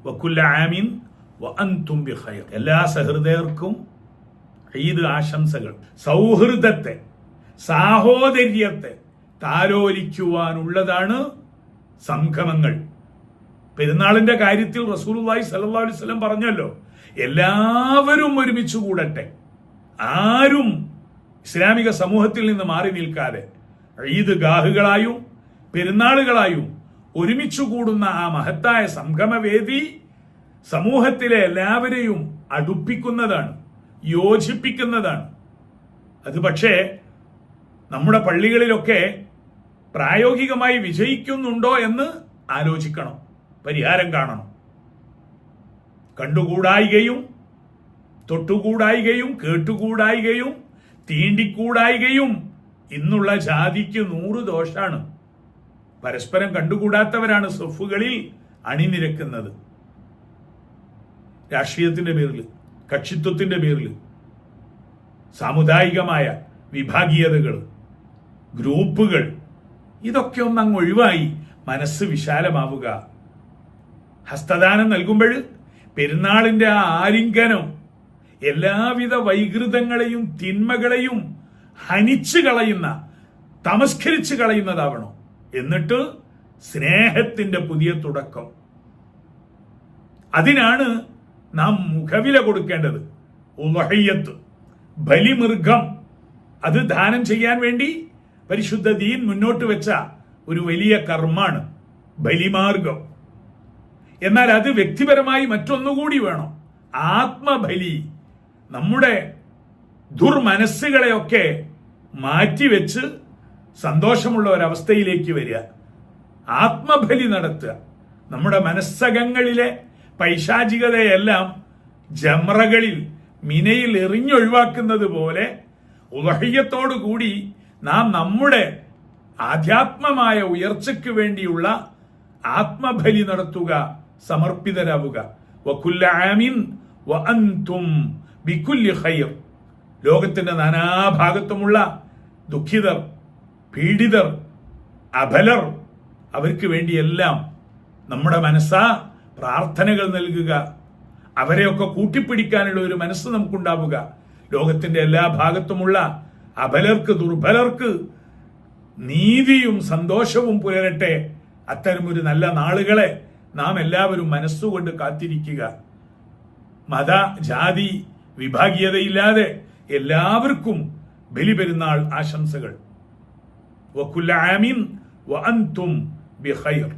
വകുല്ല ആമിൻ വഅൻതും ബിഖൈർ. എല്ലാ സഹൃദയർക്കും ഈദ് ആശംസകൾ. സൗഹൃദത്തെ, സാഹോദര്യത്തെ താലോലിക്കുവാനുള്ളതാണ് സംഗമങ്ങൾ. പെരുന്നാളിന്റെ കാര്യത്തിൽ റസൂലുള്ളാഹി സ്വല്ലല്ലാഹു അലൈഹി വസല്ലം പറഞ്ഞല്ലോ, എല്ലാവരും ഒരുമിച്ച് കൂടട്ടെ, ആരും ഇസ്ലാമിക സമൂഹത്തിൽ നിന്ന് മാറി നിൽക്കാതെ ഈദ് ഗാഹുകളായും പെരുന്നാളുകളായും ഒരുമിച്ച് കൂടുന്ന ആ മഹത്തായ സംഗമവേദി സമൂഹത്തിലെ എല്ലാവരെയും അടുപ്പിക്കുന്നതാണ്, യോജിപ്പിക്കുന്നതാണ്. അത് പക്ഷേ നമ്മുടെ പള്ളികളിലൊക്കെ പ്രായോഗികമായി വിജയിക്കുന്നുണ്ടോ എന്ന് ആലോചിക്കണം, പരിഹാരം കാണണം. കണ്ടുകൂടായികയും തൊട്ടുകൂടായികയും കേട്ടുകൂടായികയും തീണ്ടിക്കൂടായികയും ഇന്നുള്ള ജാതിക്ക് 100 ദോഷാണ്. പരസ്പരം കണ്ടുകൂടാത്തവരാണ് സഫുകളിൽ അണിനിരക്കുന്നത്. രാഷ്ട്രീയത്തിന്റെ പേരിൽ, കക്ഷിത്വത്തിന്റെ പേരിൽ, സാമുദായികമായ വിഭാഗീയതകൾ, ഗ്രൂപ്പുകൾ, ഇതൊക്കെ ഒന്നങ്ങ് ഒഴിവായി മനസ്സ് വിശാലമാവുക. ഹസ്തദാനം നൽകുമ്പോൾ പെരുന്നാളിന്റെ ആ ആലിംഗനം എല്ലാവിധ വൈകൃതങ്ങളെയും തിന്മകളെയും ഹനിച്ചു കളയുന്ന, തമസ്കരിച്ചു കളയുന്നതാവണം. എന്നിട്ട് സ്നേഹത്തിന്റെ പുതിയ തുടക്കം. അതിനാണ് നാം മുഖവില കൊടുക്കേണ്ടത്. ഉളഹിയ്യത്ത്, ബലിമൃഗം, അത് ദാനം ചെയ്യാൻ വേണ്ടി പരിശുദ്ധ ദീൻ മുന്നോട്ട് വെച്ച ഒരു വലിയ കർമ്മാണ് ബലിമാർഗം. എന്നാൽ അത് വ്യക്തിപരമായി മറ്റൊന്നുകൂടി വേണം, ആത്മബലി. നമ്മുടെ ദുർമനസ്സുകളെയൊക്കെ മാറ്റിവെച്ച് സന്തോഷമുള്ള ഒരവസ്ഥയിലേക്ക് വരിക, ആത്മബലി നടത്തുക. നമ്മുടെ മനസ്സകങ്ങളിലെ പൈശാചികതയെല്ലാം ജംറകളിൽ, മിനയിൽ എറിഞ്ഞൊഴിവാക്കുന്നത് പോലെ ഉളഹിയ്യത്തോടുകൂടി നാം നമ്മുടെ ആധ്യാത്മമായ ഉയർച്ചയ്ക്ക് വേണ്ടിയുള്ള ആത്മബലി നടത്തുക, സമർപ്പിതരാവുക. വകുല്ല ആമിൻ വഅൻതും ബികുല്ലി ഖൈർ. ലോകത്തിന്റെ നാനാഭാഗത്തുമുള്ള ദുഃഖിതർ, പീഡിതർ, അബലർ, അവർക്ക് വേണ്ടിയെല്ലാം നമ്മുടെ മനസ്സാ പ്രാർത്ഥനകൾ നൽകുക. അവരെയൊക്കെ കൂട്ടിപ്പിടിക്കാനുള്ള ഒരു മനസ്സ് നമുക്കുണ്ടാവുക. ലോകത്തിന്റെ എല്ലാ ഭാഗത്തുമുള്ള അബലർക്ക്, ദുർബലർക്ക് നീതിയും സന്തോഷവും പുലരട്ടെ. അത്തരമൊരു നല്ല നാളുകളെ നാം എല്ലാവരും മനസ്സുകൊണ്ട് കാത്തിരിക്കുക. മത, ജാതി, വിഭാഗീയതയില്ലാതെ എല്ലാവർക്കും ബലിപെരുന്നാൾ ആശംസകൾ. വകുല്ല ആമിൻ വഅൻതും ബിഖൈർ.